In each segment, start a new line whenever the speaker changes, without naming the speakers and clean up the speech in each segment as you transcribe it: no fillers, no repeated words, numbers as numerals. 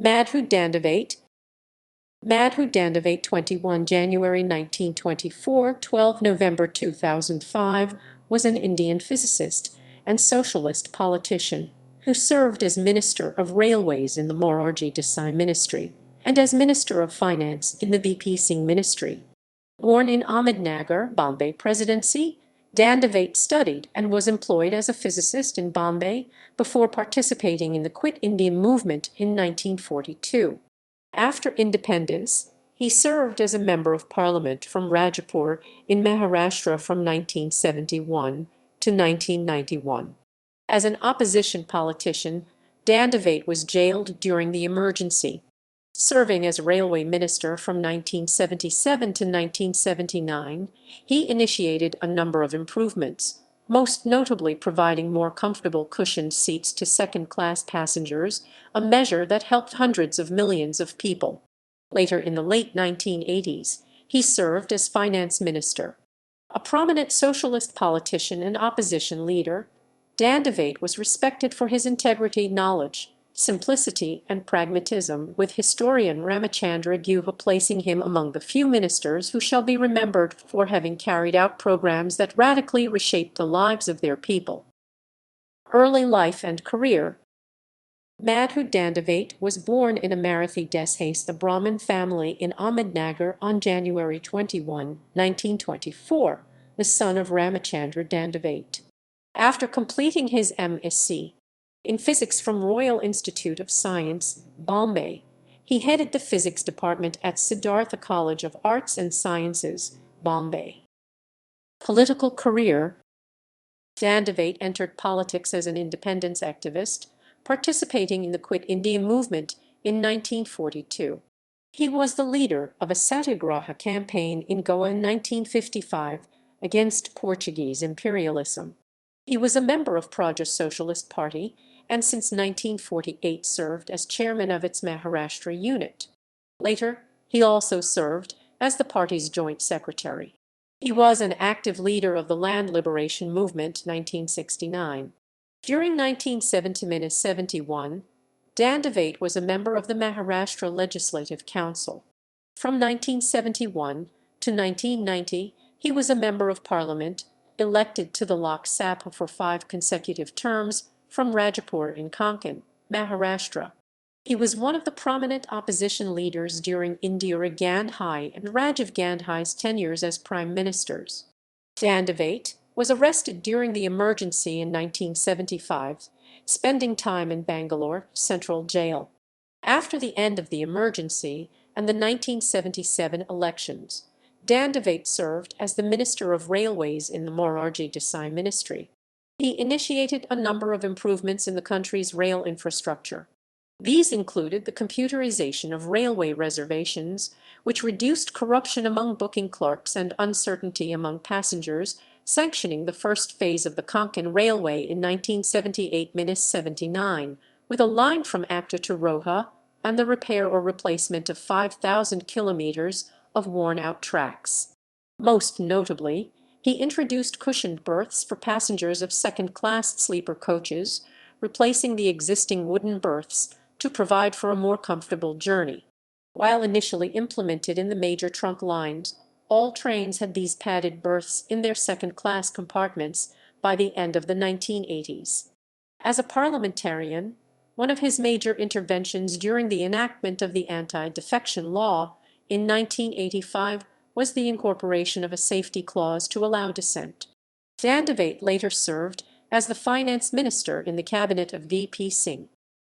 Madhu Dandavate. Madhu Dandavate, 21 January 1924, 12 November 2005, was an Indian physicist and socialist politician who served as Minister of Railways in the Morarji Desai ministry and as Minister of Finance in the V P Singh ministry. Born in Ahmednagar, Bombay Presidency, Dandavate studied and was employed as a physicist in Bombay before participating in the Quit India movement in 1942. After independence, he served as a member of parliament from Rajapur in Maharashtra from 1971 to 1991. As an opposition politician, Dandavate was jailed during the emergency. Serving as railway minister from 1977 to 1979, he initiated a number of improvements, most notably providing more comfortable cushioned seats to second-class passengers, a measure that helped hundreds of millions of people. Later in the late 1980s, he served as finance minister. A prominent socialist politician and opposition leader, Dandavate was respected for his integrity, knowledge, simplicity, and pragmatism, with historian Ramachandra Guha placing him among the few ministers who shall be remembered for having carried out programs that radically reshaped the lives of their people. Early life and career. Madhu Dandavate was born in a Morarji Desai, a Brahmin family in Ahmednagar on January 21, 1924, the son of Ramachandra Dandavate. After completing his M.Sc. in physics from Royal Institute of Science, Bombay, he headed the physics department at Siddhartha College of Arts and Sciences, Bombay. Political career. Dandavate entered politics as an independence activist, participating in the Quit India movement in 1942. He was the leader of a satyagraha campaign in Goa in 1955 against Portuguese imperialism. He was a member of Praja Socialist Party and since 1948 served as chairman of its Maharashtra unit. Later, he also served as the party's joint secretary. He was an active leader of the Land Liberation Movement 1969. During 1970–71, Dandavate was a member of the Maharashtra Legislative Council. From 1971 to 1990, he was a member of parliament, elected to the Lok Sabha for 5 consecutive terms from Rajapur in Konkan, Maharashtra. He was one of the prominent opposition leaders during Indira Gandhi and Rajiv Gandhi's tenures as prime ministers. Dandavate was arrested during the emergency in 1975, spending time in Bangalore Central Jail. After the end of the emergency and the 1977 elections, Dandavate served as the Minister of Railways in the Morarji Desai ministry. He initiated a number of improvements in the country's rail infrastructure. These included the computerization of railway reservations, which reduced corruption among booking clerks and uncertainty among passengers, sanctioning the first phase of the Konkan Railway in 1978–79, with a line from Acta to Roha, and the repair or replacement of 5,000 kilometers of worn-out tracks. Most notably, he introduced cushioned berths for passengers of second-class sleeper coaches, replacing the existing wooden berths to provide for a more comfortable journey. While initially implemented in the major trunk lines, all trains had these padded berths in their second-class compartments by the end of the 1980s. As a parliamentarian, one of his major interventions during the enactment of the anti-defection law in 1985 was the incorporation of a safety clause to allow dissent. Dandavate later served as the finance minister in the cabinet of V P Singh.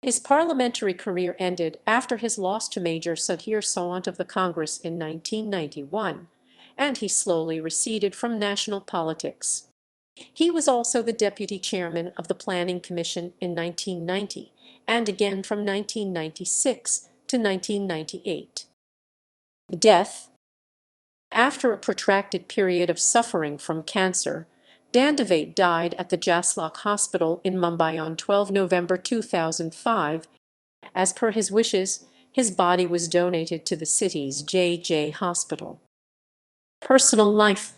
His parliamentary career ended after his loss to Major Sudhir Sawant of the Congress in 1991, and he slowly receded from national politics. He was also the deputy chairman of the Planning Commission in 1990, and again from 1996 to 1998. Death. After a protracted period of suffering from cancer, Dandavate died at the Jaslok Hospital in Mumbai on 12 November 2005. As per his wishes, his body was donated to the city's J.J. Hospital. Personal life.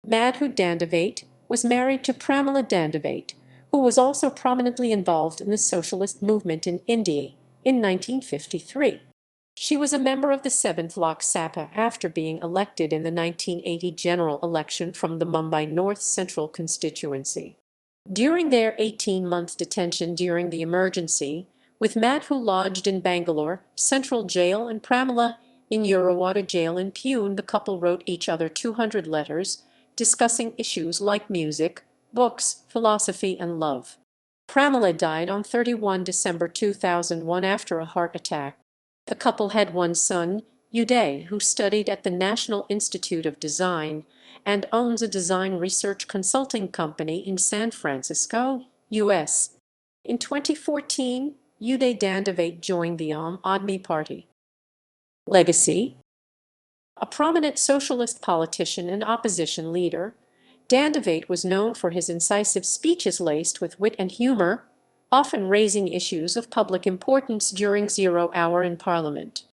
Madhu Dandavate was married to Pramila Dandavate, who was also prominently involved in the socialist movement in India. in 1953. She was a member of the 7th Lok Sabha after being elected in the 1980 general election from the Mumbai North Central constituency. During their 18-month detention during the emergency, with Madhu lodged in Bangalore Central Jail and Pramila in Yerwada Jail in Pune, the couple wrote each other 200 letters discussing issues like music, books, philosophy, and love. Pramila died on 31 December 2001 after a heart attack. The couple had one son, Uday, who studied at the National Institute of Design and owns a design research consulting company in San Francisco, U.S. In 2014, Uday Dandavate joined the Aam Aadmi Party. Legacy: a prominent socialist politician and opposition leader, Dandavate was known for his incisive speeches laced with wit and humor, often raising issues of public importance during zero hour in Parliament.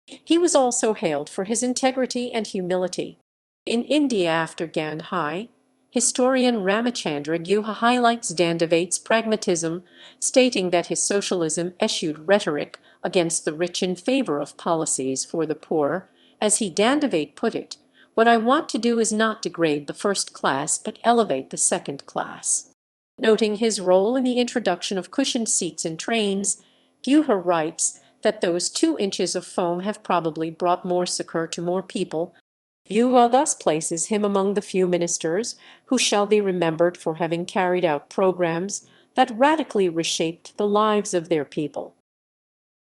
He was also hailed for his integrity and humility. In India after Gandhi, historian Ramachandra Guha highlights Dandavate's pragmatism, stating that his socialism eschewed rhetoric against the rich in favor of policies for the poor. As Dandavate put it, "What I want to do is not degrade the first class but elevate the second class." Noting his role in the introduction of cushioned seats in trains, Guha writes that those 2 inches of foam have probably brought more succor to more people. Guha thus places him among the few ministers who shall be remembered for having carried out programs that radically reshaped the lives of their people.